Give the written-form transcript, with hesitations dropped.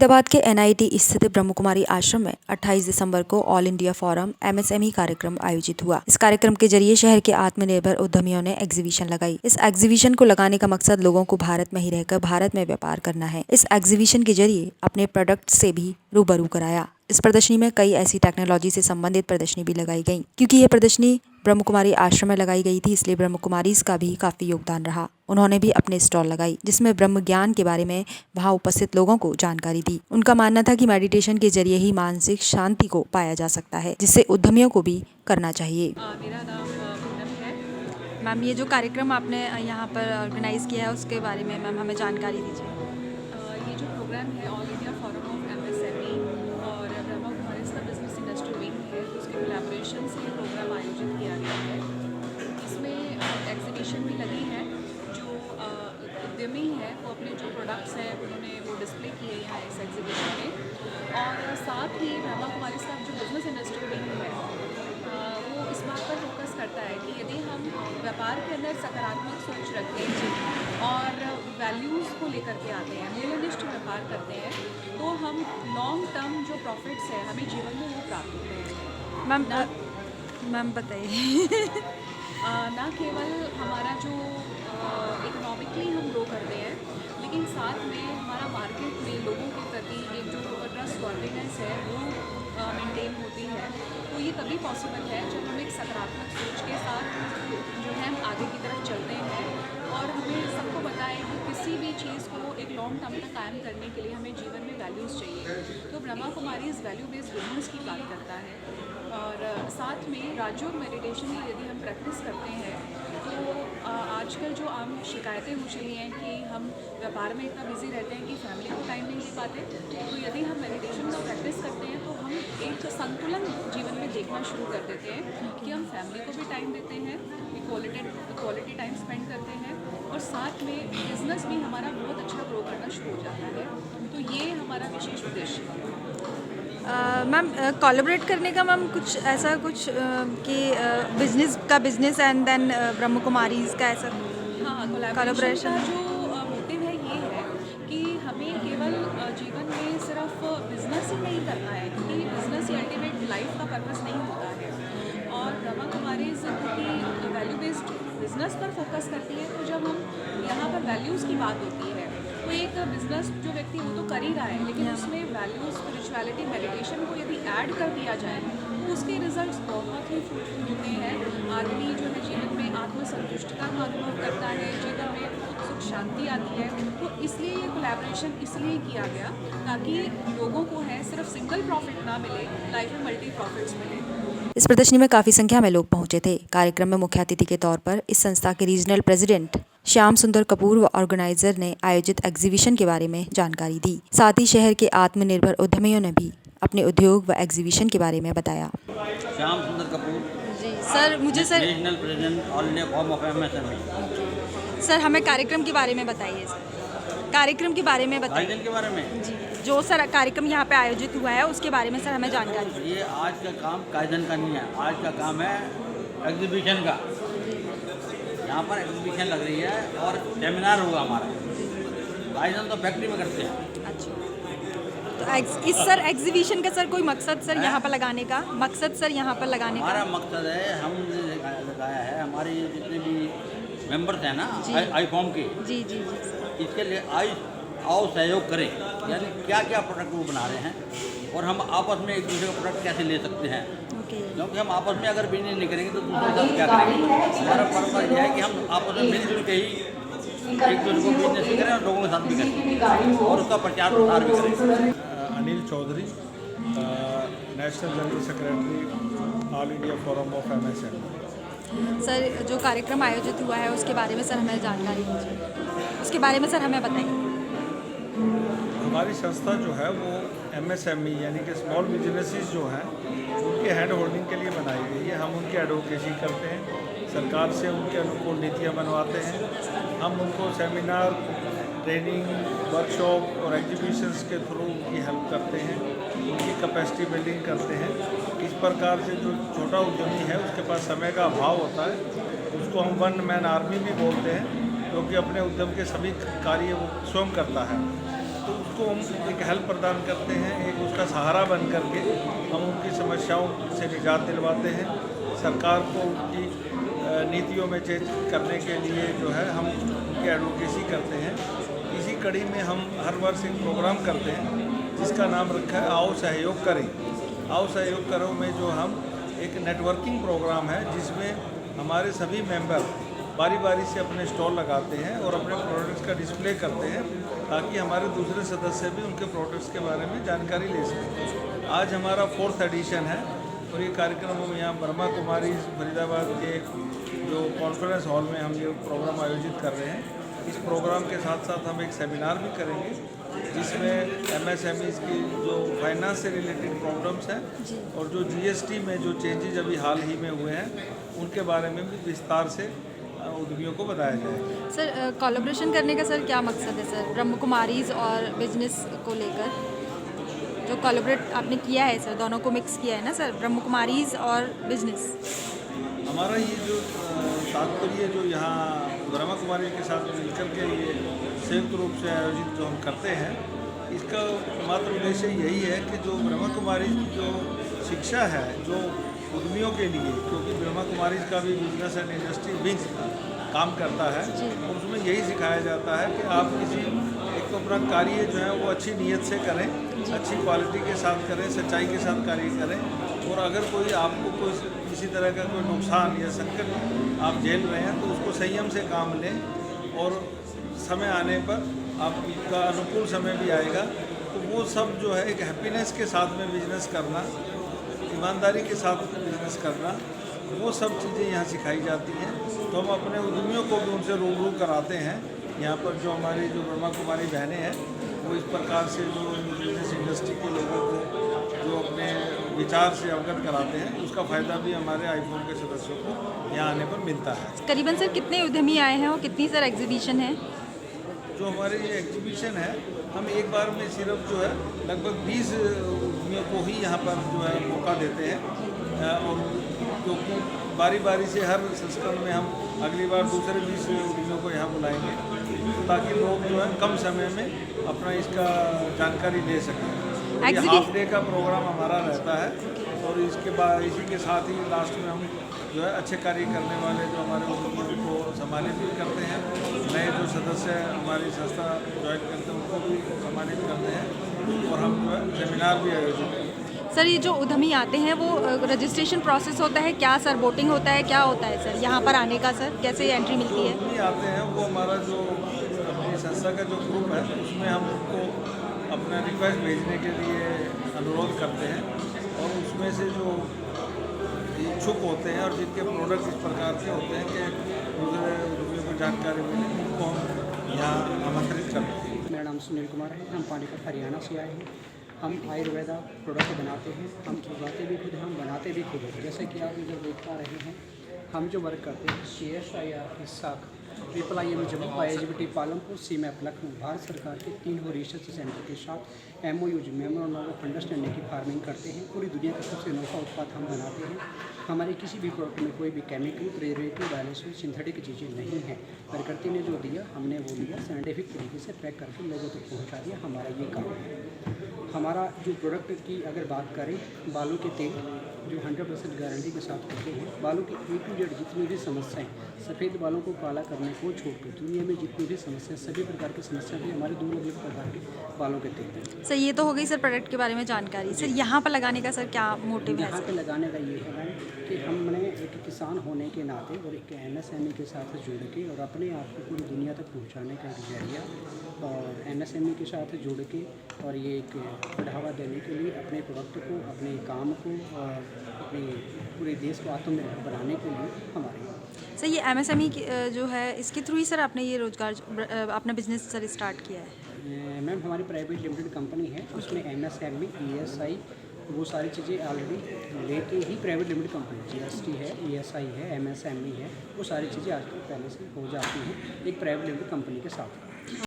फरीदाबाद के NIT स्थित ब्रह्म कुमारी आश्रम में 28 दिसंबर को ऑल इंडिया फोरम MSME कार्यक्रम आयोजित हुआ। इस कार्यक्रम के जरिए शहर के आत्मनिर्भर उद्यमियों ने एग्जीबिशन लगाई। इस एग्जीबिशन को लगाने का मकसद लोगों को भारत में ही रहकर भारत में व्यापार करना है। इस एग्जीबिशन के जरिए अपने प्रोडक्ट से भी रूबरू कराया। इस प्रदर्शनी में कई ऐसी टेक्नोलॉजी से संबंधित प्रदर्शनी भी लगाई गई। क्योंकि यह प्रदर्शनी ब्रह्म कुमारी आश्रम में लगाई गई थी, इसलिए ब्रह्म कुमारीज का भी काफी योगदान रहा। उन्होंने भी अपने स्टॉल लगाई, जिसमें ब्रह्म ज्ञान के बारे में वहां उपस्थित लोगों को जानकारी दी। उनका मानना था कि मेडिटेशन के जरिए ही मानसिक शांति को पाया जा सकता है, जिससे उद्यमियों को भी करना चाहिए। मेरा नाम पूनम है। मैम, ये जो कार्यक्रम आपने यहाँ पर ऑर्गेनाइज किया है उसके बारे में मैम हमें जानकारी दीजिए। ये जो प्रोग्राम है all India forum of MSME और ब्रह्मा कुमारीज का बिजनेस इंडस्ट्री विंग है, उसके कोलैबोरेशन से ये प्रोग्राम आयोजित किया गया है। इसमें एग्जीबिशन भी लगी है। जो उद्यमी है वो अपने जो प्रोडक्ट्स हैं उन्होंने वो डिस्प्ले किए यहाँ इस एग्जीबिशन में। और साथ ही ब्रह्मा कुमारीज का जो बिजनेस इंडस्ट्री विंग है वो इस बात पर फोकस करता है कि यदि हम व्यापार के अंदर सकारात्मक सोच रखते हैं और वैल्यूज़ को लेकर के आते हैं, मूल्यनिष्ठ व्यापार करते हैं, तो हम लॉन्ग टर्म जो प्रॉफिट्स है हमें जीवन में वो प्राप्त होते हैं। मैम बताइए। ना केवल हमारा जो इकोनॉमिकली हम ग्रो करते हैं, लेकिन साथ में हमारा मार्केट में लोगों के प्रति एक जो ट्रस्ट वर्दीनेस है वो मेंटेन होती है। तो ये तभी पॉसिबल है जब हम एक सकारात्मक सोच के साथ जो है हम आगे की तरफ चलते हैं और हमें सबको बताएं कि किसी भी चीज़ को एक लॉन्ग टर्म तक कायम करने के लिए हमें जीवन में वैल्यूज़ चाहिए। तो Brahma Kumaris value based business की बात करता है। और साथ में राजयोग मेडिटेशन की यदि हम प्रैक्टिस करते हैं तो आजकल जो आम शिकायतें हो चली हैं कि हम व्यापार में इतना बिजी रहते हैं कि फैमिली को टाइम नहीं दे पाते, तो यदि हम मेडिटेशन का प्रैक्टिस करते हैं तो हम एक संतुलन जीवन में देखना शुरू कर देते हैं कि हम फैमिली को भी टाइम देते हैं, क्वालिटी टाइम स्पेंड करते हैं और साथ में बिजनेस भी हमारा बहुत अच्छा ग्रो करना शुरू हो जाता है। तो ये हमारा विशेष उद्देश्य है। मैम, कोलैबोरेट करने का मैम कुछ ऐसा कुछ कि बिजनेस एंड देन ब्रह्म कुमारीज का ऐसा कोलैबोरेशन का जो मोटिव है ये है कि हमें केवल जीवन में सिर्फ बिजनेस ही नहीं करना है, क्योंकि बिजनेस ही अल्टीमेट लाइफ का पर्पस नहीं होता है। और ब्रह्मा कुमारीज की वैल्यू बेस्ड बिजनेस पर फोकस करती है। तो जब हम यहाँ पर वैल्यूज़ की बात होती है तो एक बिजनेस जो व्यक्ति वो तो कर ही रहा है, लेकिन उसमें वैल्यूज, स्पिरिचुअलिटी, मेडिटेशन को यदि ऐड कर दिया जाए तो उसके रिजल्ट्स बहुत ही फ्रूटफुल होते हैं। आदमी जो है जीवन में आत्मसंतुष्टता का अनुभव करता है, जीवन में सुख शांति आती है। तो इसलिए ये कोलैबोरेशन इसलिए किया गया ताकि लोगों को है सिर्फ सिंगल प्रॉफिट ना मिले, लाइफ में मल्टी प्रॉफिट्स मिले। इस प्रदर्शनी में काफी संख्या में लोग पहुंचे थे। कार्यक्रम में मुख्य अतिथि के तौर पर इस संस्था के रीजनल प्रेसिडेंट श्याम सुंदर कपूर व ऑर्गेनाइजर ने आयोजित एग्जीबिशन के बारे में जानकारी दी। साथ ही शहर के आत्मनिर्भर उद्यमियों ने भी अपने उद्योग व एग्जीबिशन के बारे में बताया। श्याम सुंदर कपूर जी सर, मुझे sir regional president all India forum of MSME। Sir हमें कार्यक्रम के बारे में बताइए। कार्यक्रम के बारे में बताइए। के बारे में जी, जो सर कार्यक्रम यहाँ पे आयोजित हुआ है उसके बारे में सर हमें जानकारी दीजिए। ये आज का काम काइजन का नहीं है, आज का काम है एग्जीबिशन का। यहाँ पर एग्जीबिशन लग रही है और सेमिनार होगा हमारा। काइजन तो फैक्ट्री में करते हैं। अच्छा, तो इस सर एग्जीबिशन का सर कोई मकसद सर यहाँ पर लगाने का मकसद सर यहाँ पर लगाने का हमारा मकसद है, हमने लगाया है, हमारे जितने भी मेंबर्स हैं ना आई-फॉर्म के, जी जी जी, इसके लिए आओ सहयोग करें। यानी क्या क्या प्रोडक्ट वो बना रहे हैं और हम आपस में एक दूसरे का प्रोडक्ट कैसे ले सकते हैं, क्योंकि हम आपस में अगर बिजनेस नहीं करेंगे तो दूसरे साथ क्या करेंगे। हमारा पर्पस यह है कि हम आपस में मिलजुल के ही एक दूसरे को बिजनेस भी करें और लोगों के साथ भी करें और उसका प्रचार प्रसार भी करें। Anil Chaudhary, national general secretary all India forum of MSME। Sir जो कार्यक्रम आयोजित हुआ है उसके बारे में सर हमें जानकारी दीजिए। उसके बारे में सर हमें बताइए। हमारी संस्था जो है वो MSME यानी कि स्मॉल बिजनेसेस जो हैं उनके हैंड होल्डिंग के लिए बनाई गई है। हम उनकी एडवोकेसी करते हैं, सरकार से उनके अनुकूल नीतियाँ बनवाते हैं। हम उनको सेमिनार, ट्रेनिंग, वर्कशॉप और एग्जीबिशंस के थ्रू उनकी हेल्प करते हैं, उनकी कैपेसिटी बिल्डिंग करते हैं। इस प्रकार से जो छोटा उद्यमी है उसके पास समय का अभाव होता है, उसको हम वन मैन आर्मी भी बोलते हैं, क्योंकि अपने उद्यम के सभी कार्य वो स्वयं करता है। तो उसको उसको हम एक हेल्प प्रदान करते हैं, एक उसका सहारा बन करके हम उनकी समस्याओं से निजात दिलवाते हैं। सरकार को उनकी नीतियों में चेंज करने के लिए जो है हम उनकी एडवोकेसी करते हैं। इसी कड़ी में हम हर वर्ष एक प्रोग्राम करते हैं जिसका नाम रखा है आओ सहयोग करें। आओ सहयोग करो में जो हम एक नेटवर्किंग प्रोग्राम है जिसमें हमारे सभी मेंबर बारी बारी से अपने स्टॉल लगाते हैं और अपने प्रोडक्ट्स का डिस्प्ले करते हैं ताकि हमारे दूसरे सदस्य भी उनके प्रोडक्ट्स के बारे में जानकारी ले सकें। आज हमारा 4th एडिशन है और ये कार्यक्रम हम यहाँ ब्रह्मा कुमारी फरीदाबाद के जो कॉन्फ्रेंस हॉल में हम ये प्रोग्राम आयोजित कर रहे हैं। इस प्रोग्राम के साथ साथ हम एक सेमिनार भी करेंगे जिसमें MSMEs की जो फाइनेंस से रिलेटेड प्रॉब्लम्स हैं और जो GST में जो चेंजेज अभी हाल ही में हुए हैं उनके बारे में भी विस्तार से उद्यमियों को बताया जाएगा। सर कोलैबोरेशन करने का सर क्या मकसद है सर ब्रह्म कुमारीज और बिजनेस को लेकर? जो कोलैबोरेट आपने किया है सर, दोनों को मिक्स किया है ना सर, ब्रह्म कुमारीज और बिजनेस। हमारा ये जो तात्पर्य जो यहाँ ब्रह्मा कुमारी के साथ मिलकर के ये संयुक्त रूप से आयोजित जो हम करते हैं इसका मात्र उद्देश्य यही है कि जो ब्रह्मा कुमारी की जो शिक्षा है जो उद्यमियों के लिए, क्योंकि ब्रह्मा कुमारी का भी बिजनेस एंड इंडस्ट्री विंग काम करता है और उसमें यही सिखाया जाता है कि आप किसी एक तो अपना कार्य जो है वो अच्छी नीयत से करें, अच्छी क्वालिटी के साथ करें, सच्चाई के साथ कार्य करें और अगर कोई आपको कोई किसी तरह का कोई नुकसान या संकट आप झेल रहे हैं तो उसको संयम से काम लें और समय आने पर आपका अनुकूल समय भी आएगा। तो वो सब जो है एक हैप्पीनेस के साथ में बिजनेस करना, ईमानदारी के साथ बिजनेस करना, वो सब चीज़ें यहाँ सिखाई जाती हैं। तो हम अपने उद्यमियों को भी उनसे रूबरू कराते हैं। यहाँ पर जो हमारी जो ब्रह्मा कुमारी बहनें हैं वो इस प्रकार से जो बिजनेस इंडस्ट्री के लोगों को जो अपने विचार से अवगत कराते हैं उसका फ़ायदा भी हमारे आईफोन के सदस्यों को यहाँ आने पर मिलता है। करीबन सर कितने उद्यमी आए हैं और कितनी सर एग्जीबिशन है? जो हमारे ये एग्जीबिशन है हम एक बार में सिर्फ जो है लगभग 20 उद्यमियों को ही यहाँ पर जो है मौका देते हैं और क्योंकि बारी बारी से हर संस्करण में हम अगली बार दूसरे 20 उद्यमियों को यहाँ बुलाएंगे ताकि लोग जो है कम समय में अपना इसका जानकारी ले सकें। ये हाफ डे का प्रोग्राम हमारा रहता है और इसके बाद इसी के साथ ही लास्ट में हम जो है अच्छे कार्य करने वाले जो हमारे उद्यमियों को सम्मानित भी करते हैं। नए जो सदस्य हमारी संस्था ज्वाइन करते हैं उनको भी सम्मानित करते हैं और हम जो है सेमिनार भी आयोजित करते हैं। सर ये जो उद्यमी आते हैं वो रजिस्ट्रेशन प्रोसेस होता है क्या सर, वोटिंग होता है, क्या होता है सर यहाँ पर आने का? सर कैसे एंट्री मिलती है? उद्यमी आते हैं वो हमारा जो अपनी संस्था का जो ग्रुप है उसमें हम उनको अपना रिक्वेस्ट भेजने के लिए अनुरोध करते हैं और उसमें से जो इच्छुक होते हैं और जिनके प्रोडक्ट इस प्रकार के होते हैं कि दूसरे उद्यमियों को जानकारी मिले उनको हम यहाँ आमंत्रित करते हैं। मेरा नाम सुनील कुमार है, हम पानीपत हरियाणा से आए हैं। हम आयुर्वेदा प्रोडक्ट बनाते हैं, हम उगाते भी खुद हैं, हम बनाते भी खुद हैं। जैसे कि आप इधर देख पा रहे हैं हम जो वर्क करते हैं CSIR की शाख IIM Jammu IGBT Palampur CMAP Lucknow Bharat सरकार के 3 रिसर्च सेंटर के साथ MOU मेमोरेंडम ऑफ अंडरस्टैंडिंग की फार्मिंग करते हैं। पूरी दुनिया का सबसे अनोखा उत्पाद हम बनाते हैं। हमारे किसी भी प्रोडक्ट में कोई भी केमिकल, प्रिजर्वेटिव, डायलिसिस, सिंथेटिक चीज़ें नहीं हैं। प्रकृति ने जो दिया हमने वो लिया, साइंटिफिक तरीके से पैक करके लोगों तक पहुँचा दिया। हमारा ये काम है। हमारा जो प्रोडक्ट की अगर बात करें, बालों के तेल जो 100% गारंटी के साथ होते हैं। बालों की A to Z जितनी भी समस्याएं, सफ़ेद बालों को काला करने को छोड़कर दुनिया में जितनी भी समस्या, सभी प्रकार की समस्या भी हमारे 2 अलग प्रकार के बालों के तेल हैं। सर ये तो हो गई सर प्रोडक्ट के बारे में जानकारी। सर यहाँ पर लगाने का सर क्या मोटिव है? यहाँ पे लगाने का ये है कि हमने एक किसान होने के नाते और एक MSME के साथ जुड़ के और अपने आप को पूरी दुनिया तक पहुँचाने का एक जरिया और MSME के साथ जुड़ के और ये एक बढ़ावा देने के लिए अपने प्रोडक्ट को, अपने काम को और अपने पूरे देश को आत्मनिर्भर बनाने के लिए हमारे सर ये MSME जो है इसके थ्रू ही सर आपने ये रोजगार अपना बिजनेस सर स्टार्ट किया है? मैम हमारी प्राइवेट लिमिटेड कंपनी है, उसमें MSME ESI वो सारी चीज़ें ऑलरेडी लेके ही प्राइवेट लिमिटेड कंपनी GST है, ESI है, MSME है, वो सारी चीज़ें आजकल पहले से हो जाती हैं एक प्राइवेट लिमिटेड कंपनी के साथ।